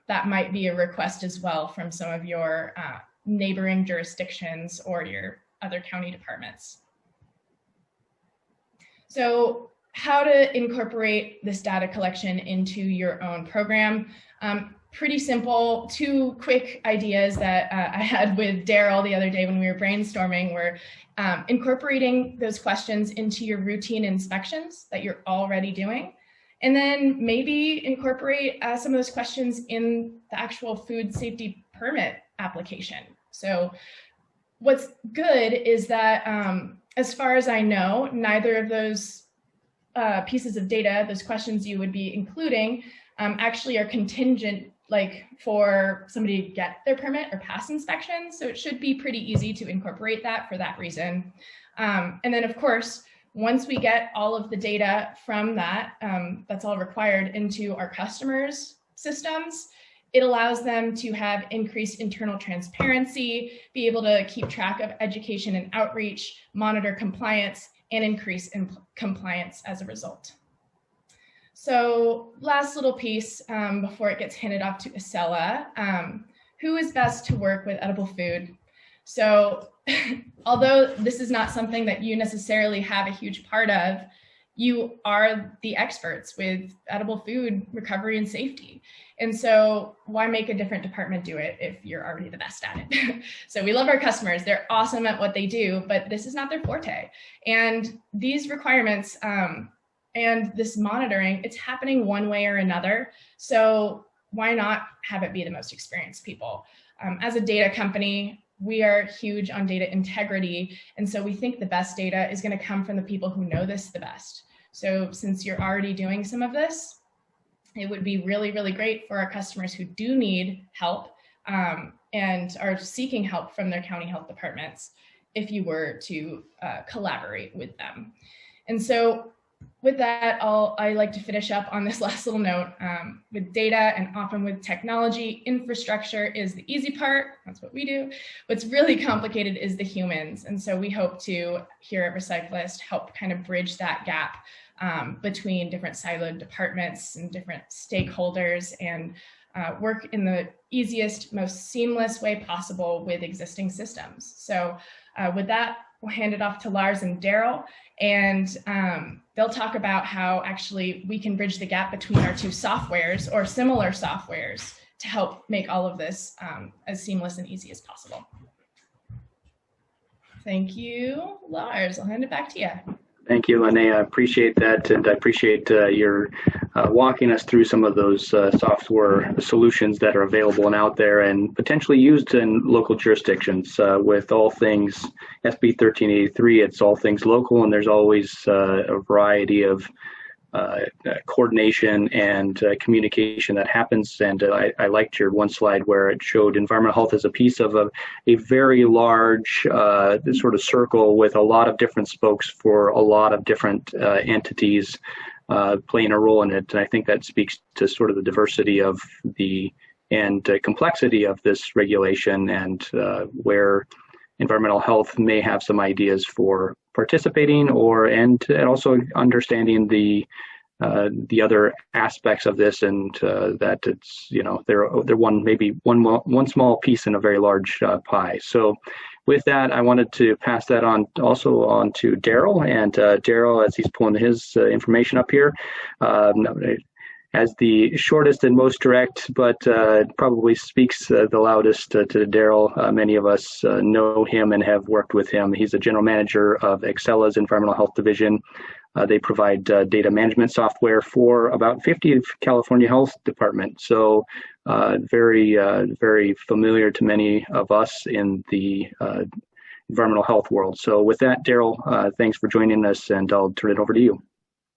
that might be a request as well from some of your neighboring jurisdictions or your other county departments. So how to incorporate this data collection into your own program. Pretty simple. Two quick ideas that I had with Darryl the other day when we were brainstorming were incorporating those questions into your routine inspections that you're already doing. And then maybe incorporate some of those questions in the actual food safety permit application. So what's good is that as far as I know, neither of those pieces of data, those questions you would be including, actually are contingent like for somebody to get their permit or pass inspection. So it should be pretty easy to incorporate that for that reason. And then of course, once we get all of the data from that, that's all required into our customers' systems, It allows them to have increased internal transparency, be able to keep track of education and outreach, monitor compliance, and increase compliance as a result. So last little piece before it gets handed off to Accela, who is best to work with edible food? So although this is not something that you necessarily have a huge part of, you are the experts with edible food recovery and safety. And so why make a different department do it if you're already the best at it? So we love our customers. They're awesome at what they do, but this is not their forte. And these requirements and this monitoring, it's happening one way or another. So why not have it be the most experienced people? As a data company, we are huge on data integrity. And so we think the best data is going to come from the people who know this the best. So since you're already doing some of this, it would be really, really great for our customers who do need help and are seeking help from their county health departments if you were to collaborate with them. And so with that, I like to finish up on this last little note. With data and often with technology, infrastructure is the easy part. That's what we do. What's really complicated is the humans. And so we hope to, here at Recyclist, help kind of bridge that gap between different siloed departments and different stakeholders and work in the easiest, most seamless way possible with existing systems. So with that, we'll hand it off to Lars and Darryl, and they'll talk about how actually we can bridge the gap between our two softwares or similar softwares to help make all of this as seamless and easy as possible. Thank you, Lars. I'll hand it back to you. Thank you, Linnea. I appreciate that, and I appreciate your walking us through some of those software solutions that are available and out there and potentially used in local jurisdictions. With all things SB 1383, it's all things local, and there's always a variety of coordination and communication that happens. And I liked your one slide where it showed environmental health as a piece of a very large sort of circle with a lot of different spokes for a lot of different entities playing a role in it. And I think that speaks to sort of the diversity of and complexity of this regulation, and where environmental health may have some ideas for participating and also understanding the other aspects of this, and that it's, you know, they're one small piece in a very large pie. So with that, I wanted to pass that on to Darryl, and Darryl, as he's pulling his information up here, as the shortest and most direct, but probably speaks the loudest to Darryl. Many of us know him and have worked with him. He's the general manager of Accela's Environmental Health Division. They provide data management software for about 50 California health departments. So very, very familiar to many of us in the environmental health world. So with that, Darryl, thanks for joining us, and I'll turn it over to you.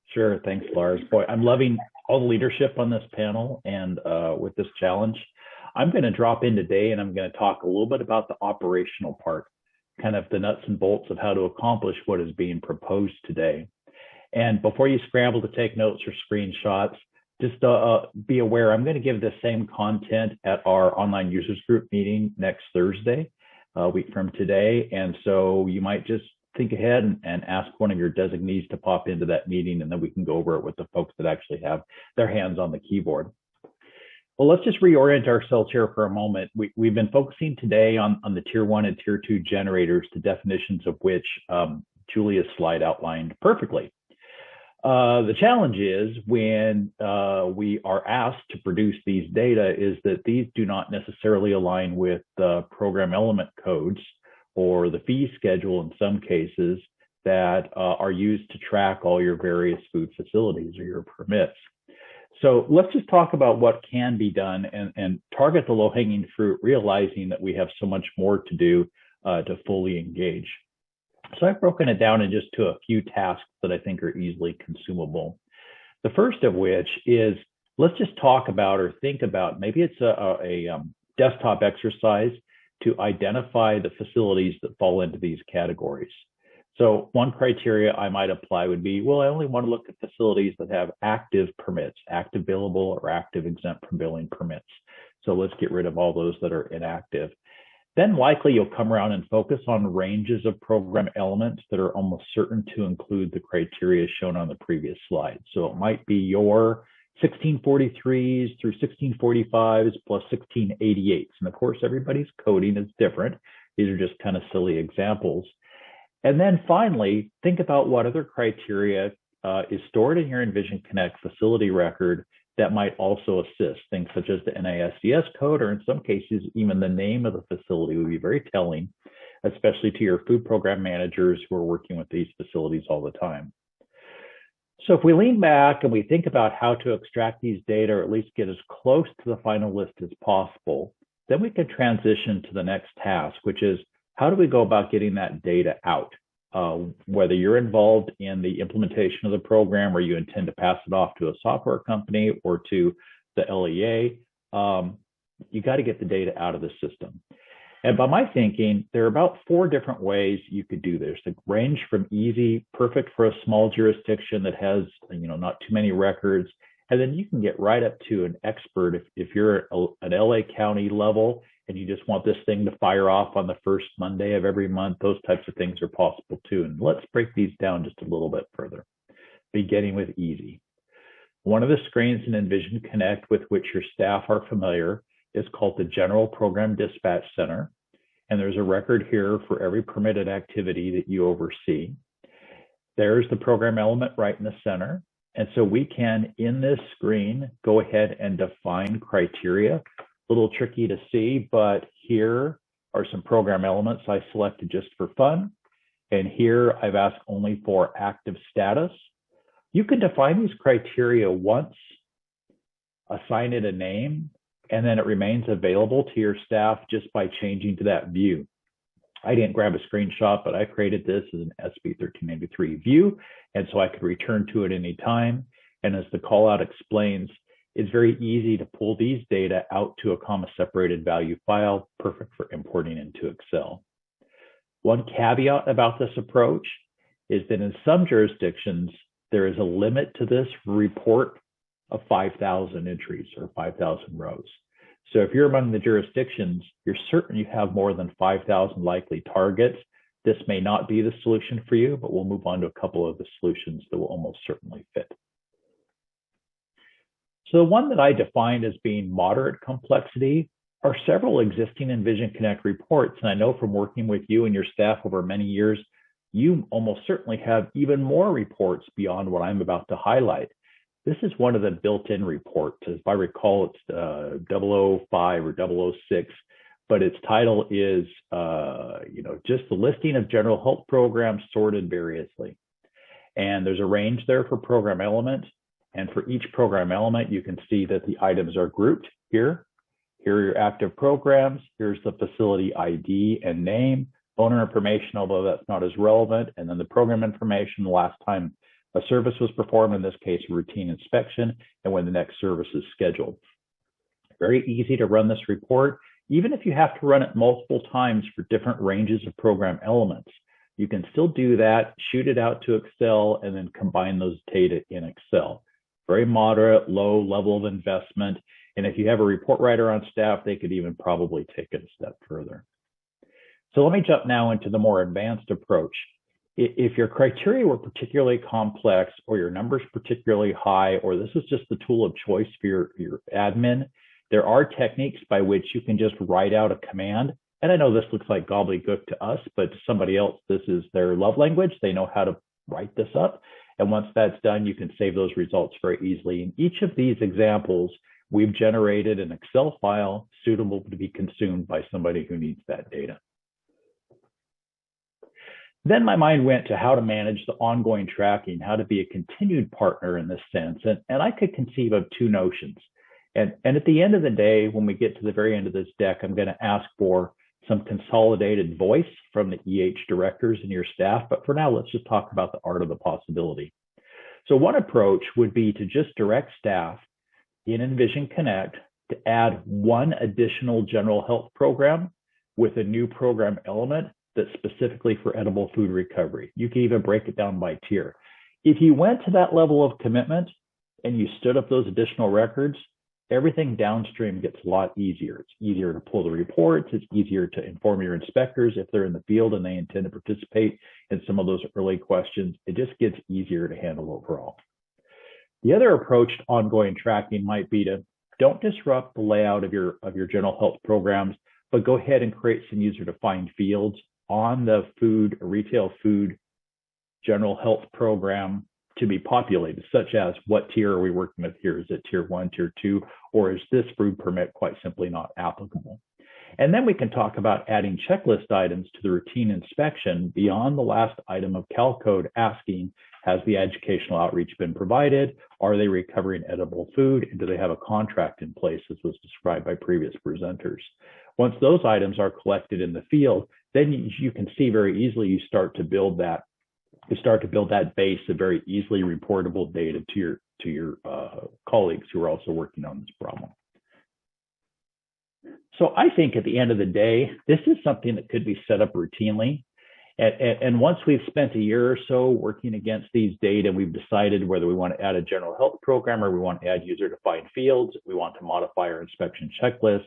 Sure. Thanks, Lars. Boy, I'm loving all the leadership on this panel and with this challenge. I'm going to drop in today, and I'm going to talk a little bit about the operational part, kind of the nuts and bolts of how to accomplish what is being proposed today. And before you scramble to take notes or screenshots, just be aware, I'm going to give the same content at our online users group meeting next Thursday, a week from today. And so you might just think ahead and ask one of your designees to pop into that meeting, and then we can go over it with the folks that actually have their hands on the keyboard. Well, let's just reorient ourselves here for a moment. We've been focusing today on the tier 1 and tier 2 generators, the definitions of which Julia's slide outlined perfectly. The challenge is when we are asked to produce these data is that these do not necessarily align with the program element codes or the fee schedule in some cases that are used to track all your various food facilities or your permits. So let's just talk about what can be done and target the low-hanging fruit, realizing that we have so much more to do to fully engage. So I've broken it down into just to a few tasks that I think are easily consumable. The first of which is, let's just talk about or think about, maybe it's a desktop exercise to identify the facilities that fall into these categories. So one criteria I might apply would be, well, I only want to look at facilities that have active permits, active billable or active exempt from billing permits. So let's get rid of all those that are inactive. Then likely you'll come around and focus on ranges of program elements that are almost certain to include the criteria shown on the previous slide. So it might be your 1643s through 1645s plus 1688s. And of course, everybody's coding is different. These are just kind of silly examples. And then finally, think about what other criteria is stored in your Envision Connect facility record that might also assist. Things such as the NASDS code, or in some cases, even the name of the facility would be very telling, especially to your food program managers who are working with these facilities all the time. So if we lean back and we think about how to extract these data, or at least get as close to the final list as possible, then we can transition to the next task, which is how do we go about getting that data out? Whether you're involved in the implementation of the program or you intend to pass it off to a software company or to the LEA, you got to get the data out of the system. And by my thinking, there are about 4 different ways you could do this. They range from easy, perfect for a small jurisdiction that has, not too many records, and then you can get right up to an expert if you're an LA County level and you just want this thing to fire off on the first Monday of every month. Those types of things are possible too. And let's break these down just a little bit further, beginning with easy. One of the screens in Envision Connect with which your staff are familiar is called the General Program Dispatch Center. And there's a record here for every permitted activity that you oversee. There's the program element right in the center. And so we can, in this screen, go ahead and define criteria. A little tricky to see, but here are some program elements I selected just for fun. And here I've asked only for active status. You can define these criteria once, assign it a name, and then it remains available to your staff just by changing to that view. I didn't grab a screenshot, but I created this as an SB 1383 view, and so I could return to it anytime. And as the callout explains, it's very easy to pull these data out to a comma-separated value file, perfect for importing into Excel. One caveat about this approach is that in some jurisdictions, there is a limit to this report of 5,000 entries or 5,000 rows. So if you're among the jurisdictions, you're certain you have more than 5,000 likely targets. This may not be the solution for you, but we'll move on to a couple of the solutions that will almost certainly fit. So the one that I defined as being moderate complexity are several existing Envision Connect reports. And I know from working with you and your staff over many years, you almost certainly have even more reports beyond what I'm about to highlight. This is one of the built-in reports. As I recall, it's 005 or 006, but its title is, just the listing of general health programs sorted variously. And there's a range there for program element. And for each program element, you can see that the items are grouped here. Here are your active programs. Here's the facility ID and name, owner information, although that's not as relevant. And then the program information, the last time a service was performed, in this case, a routine inspection, and when the next service is scheduled. Very easy to run this report, even if you have to run it multiple times for different ranges of program elements. You can still do that, shoot it out to Excel, and then combine those data in Excel. Very moderate, low level of investment. And if you have a report writer on staff, they could even probably take it a step further. So let me jump now into the more advanced approach. If your criteria were particularly complex or your numbers particularly high, or this is just the tool of choice for your admin, there are techniques by which you can just write out a command. And I know this looks like gobbledygook to us, but to somebody else, this is their love language. They know how to write this up. And once that's done, you can save those results very easily. In each of these examples, we've generated an Excel file suitable to be consumed by somebody who needs that data. Then my mind went to how to manage the ongoing tracking, how to be a continued partner in this sense. And I could conceive of 2 notions. And at the end of the day, when we get to the very end of this deck, I'm going to ask for some consolidated voice from the EH directors and your staff. But for now, let's just talk about the art of the possibility. So one approach would be to just direct staff in Envision Connect to add one additional general health program with a new program element that's specifically for edible food recovery. You can even break it down by tier. If you went to that level of commitment and you stood up those additional records, everything downstream gets a lot easier. It's easier to pull the reports. It's easier to inform your inspectors if they're in the field and they intend to participate in some of those early questions. It just gets easier to handle overall. The other approach to ongoing tracking might be to don't disrupt the layout of your general health programs, but go ahead and create some user-defined fields on the retail food general health program to be populated, such as what tier are we working with here? Is it tier 1, tier 2, or is this food permit quite simply not applicable? And then we can talk about adding checklist items to the routine inspection beyond the last item of Cal Code asking, has the educational outreach been provided? Are they recovering edible food? And do they have a contract in place, as was described by previous presenters? Once those items are collected in the field, then you can see very easily you start to build that base of very easily reportable data to your colleagues who are also working on this problem. So I think at the end of the day, this is something that could be set up routinely. And once we've spent a year or so working against these data, we've decided whether we want to add a general health program or we want to add user-defined fields, we want to modify our inspection checklist,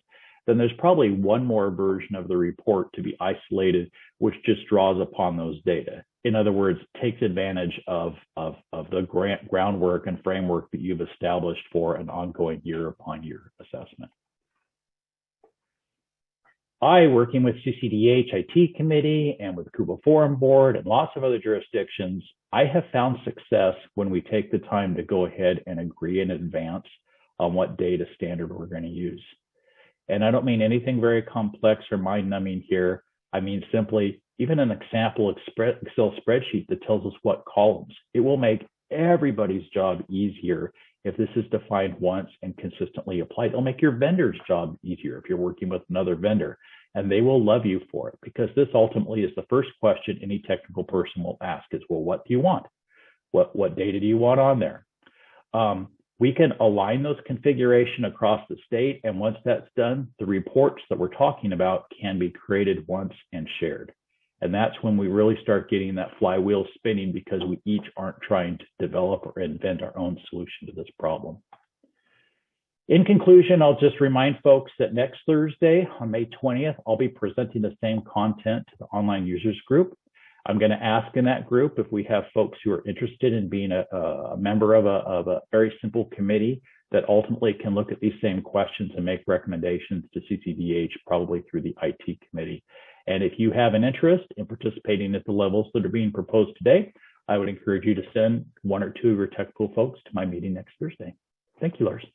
then there's probably one more version of the report to be isolated, which just draws upon those data. In other words, takes advantage of the groundwork and framework that you've established for an ongoing year-upon-year assessment. Working with CCDEH IT committee and with the Cuba Forum Board and lots of other jurisdictions, I have found success when we take the time to go ahead and agree in advance on what data standard we're going to use. And I don't mean anything very complex or mind-numbing here. I mean simply even an example Excel spreadsheet that tells us what columns. It will make everybody's job easier if this is defined once and consistently applied. It'll make your vendor's job easier if you're working with another vendor, and they will love you for it, because this ultimately is the first question any technical person will ask is, well, what do you want? What data do you want on there? We can align those configuration across the state, and once that's done, the reports that we're talking about can be created once and shared. And that's when we really start getting that flywheel spinning, because we each aren't trying to develop or invent our own solution to this problem. In conclusion, I'll just remind folks that next Thursday on May 20th, I'll be presenting the same content to the online users group. I'm going to ask in that group if we have folks who are interested in being a member of a very simple committee that ultimately can look at these same questions and make recommendations to CCDEH, probably through the IT committee. And if you have an interest in participating at the levels that are being proposed today, I would encourage you to send one or two of your technical folks to my meeting next Thursday. Thank you, Lars.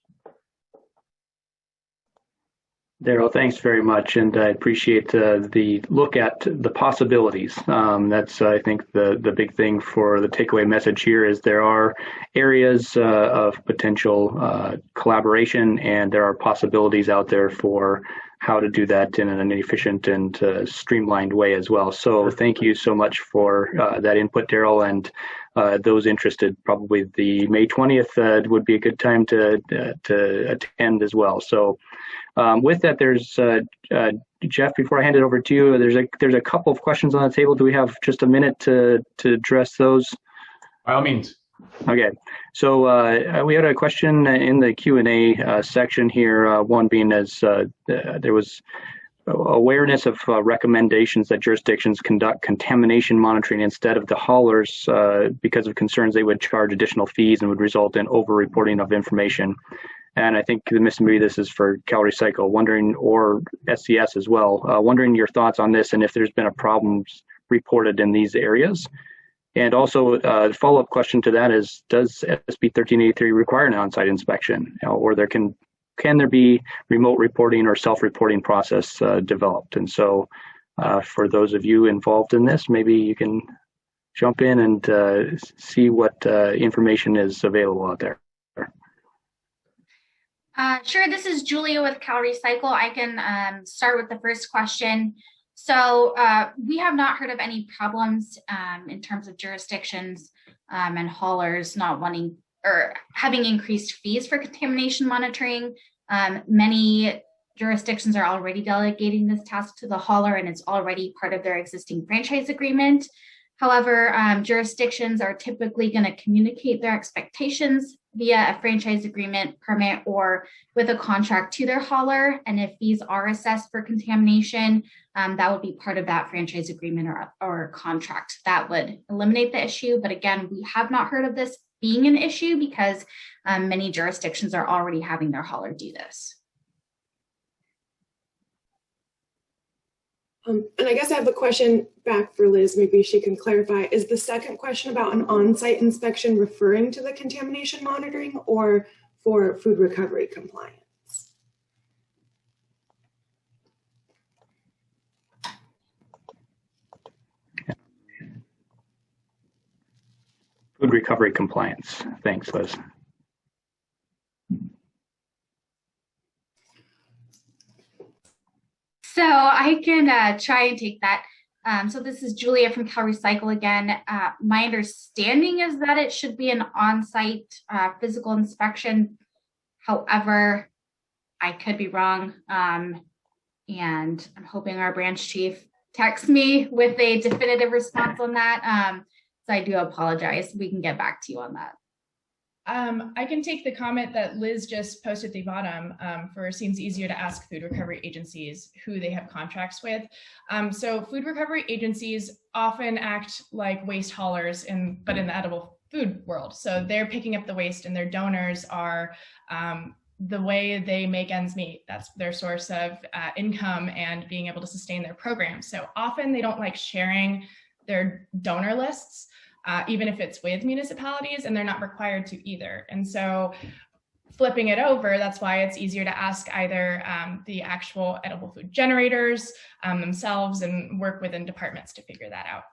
Darryl, thanks very much, and I appreciate the look at the possibilities. That's, I think, the big thing for the takeaway message here is there are areas of potential collaboration, and there are possibilities out there for how to do that in an efficient and streamlined way as well. So thank you so much for that input, Darryl, and those interested, probably the May 20th would be a good time to attend as well. So with that, there's Jeff, before I hand it over to you, there's a couple of questions on the table. Do we have just a minute to address those? By all means. Okay, so we had a question in the Q&A section here, one being as there was awareness of recommendations that jurisdictions conduct contamination monitoring instead of the haulers because of concerns they would charge additional fees and would result in over-reporting of information. And I think maybe this is for CalRecycle, wondering, or SCS as well, wondering your thoughts on this and if there's been a problem reported in these areas. And also, the follow-up question to that is, does SB 1383 require an on-site inspection, or can there be remote reporting or self-reporting process developed? And so, for those of you involved in this, maybe you can jump in and see what information is available out there. Sure, this is Julia with CalRecycle. I can start with the first question. So we have not heard of any problems in terms of jurisdictions and haulers not wanting or having increased fees for contamination monitoring. Many jurisdictions are already delegating this task to the hauler, and it's already part of their existing franchise agreement. However, jurisdictions are typically going to communicate their expectations via a franchise agreement, permit, or with a contract to their hauler. And if fees are assessed for contamination, that would be part of that franchise agreement or contract. That would eliminate the issue. But again, we have not heard of this being an issue because many jurisdictions are already having their hauler do this. And I guess I have a question back for Liz. Maybe she can clarify. Is the second question about an on-site inspection referring to the contamination monitoring or for food recovery compliance? Food recovery compliance. Thanks, Liz. So I can try and take that. So this is Julia from CalRecycle again. My understanding is that it should be an on-site physical inspection. However, I could be wrong. And I'm hoping our branch chief texts me with a definitive response on that. So I do apologize. We can get back to you on that. I can take the comment that Liz just posted at the bottom for it seems easier to ask food recovery agencies who they have contracts with. So food recovery agencies often act like waste haulers but in the edible food world. So they're picking up the waste and their donors are the way they make ends meet. That's their source of income and being able to sustain their program. So often they don't like sharing their donor lists. Even if it's with municipalities, and they're not required to either. And so flipping it over, that's why it's easier to ask either the actual edible food generators themselves and work within departments to figure that out.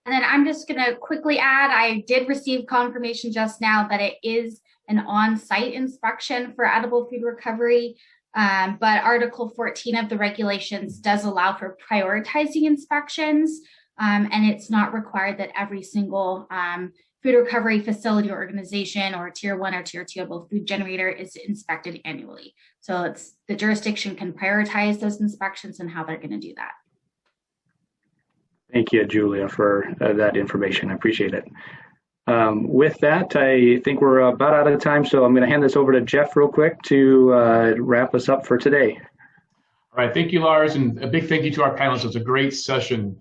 And then I'm just going to quickly add, I did receive confirmation just now that it is an on-site inspection for edible food recovery. But Article 14 of the regulations does allow for prioritizing inspections. And it's not required that every single food recovery facility or organization or tier 1 or tier 2 edible food generator is inspected annually. So it's the jurisdiction can prioritize those inspections and how they're going to do that. Thank you, Julia, for that information. I appreciate it. With that, I think we're about out of time, so I'm going to hand this over to Jeff real quick to wrap us up for today. All right, thank you, Lars, and a big thank you to our panelists. It was a great session,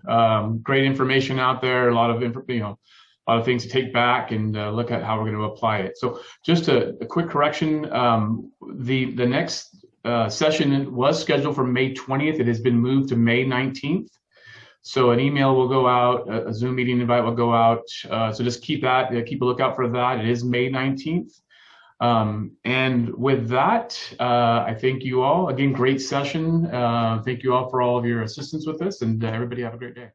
great information out there, a lot of things to take back and look at how we're going to apply it. So, just a quick correction: the next session was scheduled for May 20th. It has been moved to May 19th. So an email will go out, a Zoom meeting invite will go out. So just keep a lookout for that. It is May 19th. And with that, I thank you all. Again, great session. Thank you all for all of your assistance with this, and everybody have a great day.